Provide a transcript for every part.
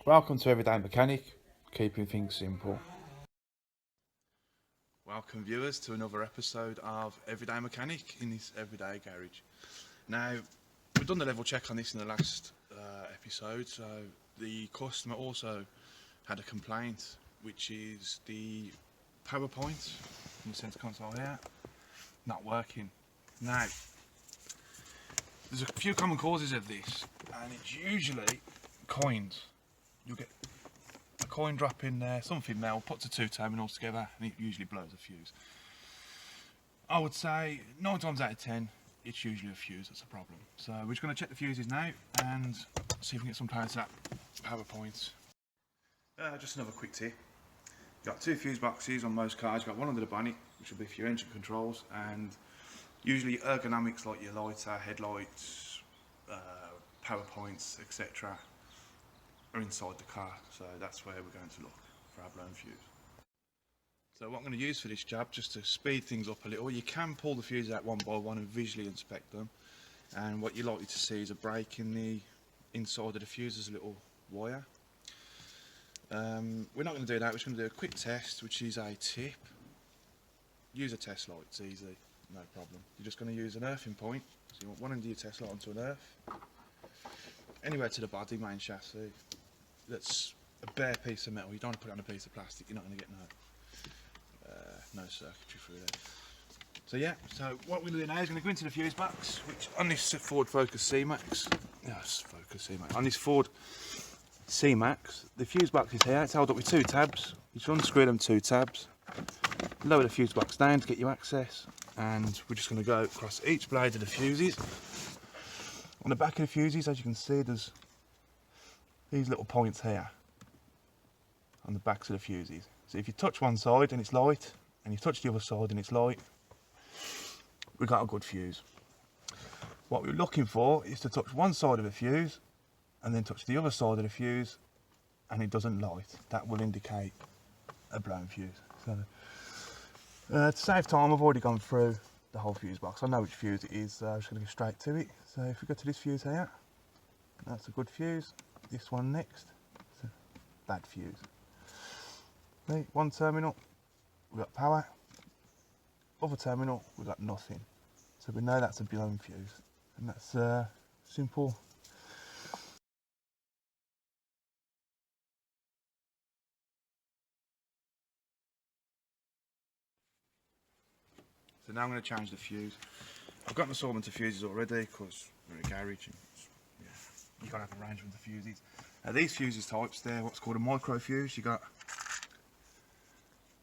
Welcome to Everyday Mechanic, keeping things simple. Welcome viewers to another episode of Everyday Mechanic in this everyday garage. Now, we've done the level check on this in the last episode, so the customer also had a complaint, which is the power point in the centre console here not working. Now, there's a few common causes of this, and it's usually coins. You'll get a coin drop in there, something now puts the two terminals together and it usually blows a fuse. I would say 9 times out of 10 it's usually a fuse that's a problem. So we're just going to check the fuses now and see if we can get some power to that power point. Just another quick tip. You've got 2 fuse boxes on most cars. You've got one under the bonnet, which will be for your engine controls, and usually ergonomics like your lighter, headlights, power points, etc. are inside the car, so that's where we're going to look for our blown fuse. So what I'm going to use for this job, just to speed things up a little, you can pull the fuse out one by one and visually inspect them, and what you're likely to see is a break in the inside of the fuse. There's a little wire. We're not going to do that, we're just going to do a quick test, which is a tip. Use a test light, it's easy, no problem. You're just going to use an earthing point, so you want one end of your test light onto an earth, anywhere to the body, main chassis. That's a bare piece of metal. You don't want to put it on a piece of plastic, you're not going to get no circuitry through there. So yeah, so what we're going to do now is going to go into the fuse box, which on this Ford Focus C-Max, on this Ford C-Max, the fuse box is here. It's held up with 2 tabs. You just unscrew them 2 tabs, lower the fuse box down to get you access, and we're just going to go across each blade of the fuses. On the back of the fuses, as you can see, there's these little points here on the backs of the fuses. So if you touch one side and it's light, and you touch the other side and it's light, we've got a good fuse. What we're looking for is to touch one side of a fuse and then touch the other side of the fuse and it doesn't light. That will indicate a blown fuse. So to save time, I've already gone through the whole fuse box. I know which fuse it is, so I'm just going to go straight to it. So if we go to this fuse here, that's a good fuse. This one next, it's a bad fuse. Okay, one terminal, we've got power. Other terminal, we've got nothing. So we know that's a blown fuse, and that's simple. So now I'm going to change the fuse. I've got an assortment of fuses already because we're in a garage and you've got to have an arrangement of fuses. Now these fuses types, they're what's called a micro fuse. You've got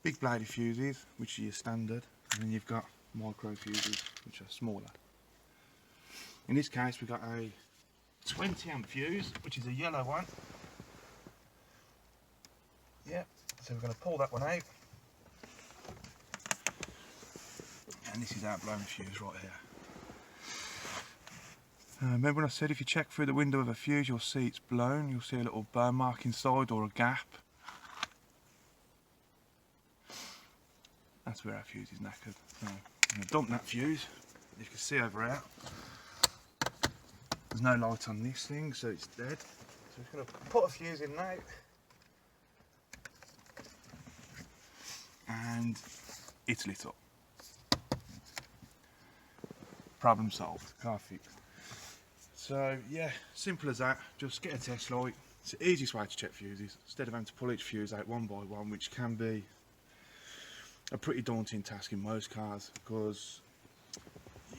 big bladed fuses, which are your standard, and then you've got micro fuses, which are smaller. In this case we've got a 20 amp fuse, which is a yellow one. Yep, so we're going to pull that one out. And this is our blown fuse right here. Remember when I said if you check through the window of a fuse you'll see it's blown, you'll see a little burn mark inside or a gap. That's where our fuse is knackered. So I'm going to dump that fuse. You can see over here, there's no light on this thing, so it's dead. So we're going to put a fuse in now. And it's lit up. Problem solved, car fixed. So yeah, simple as that. Just get a test light. It's the easiest way to check fuses, instead of having to pull each fuse out one by one, which can be a pretty daunting task in most cars, because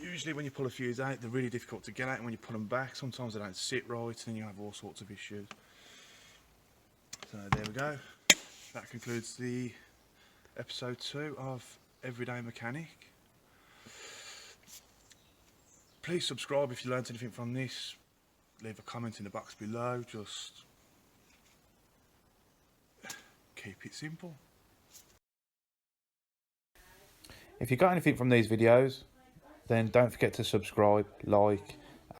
usually when you pull a fuse out they're really difficult to get out, and when you put them back sometimes they don't sit right and then you have all sorts of issues. So there we go. That concludes the episode 2 of Everyday Mechanic. Please subscribe if you learned anything from this. Leave a comment in the box below. Just keep it simple. If you got anything from these videos, then don't forget to subscribe, like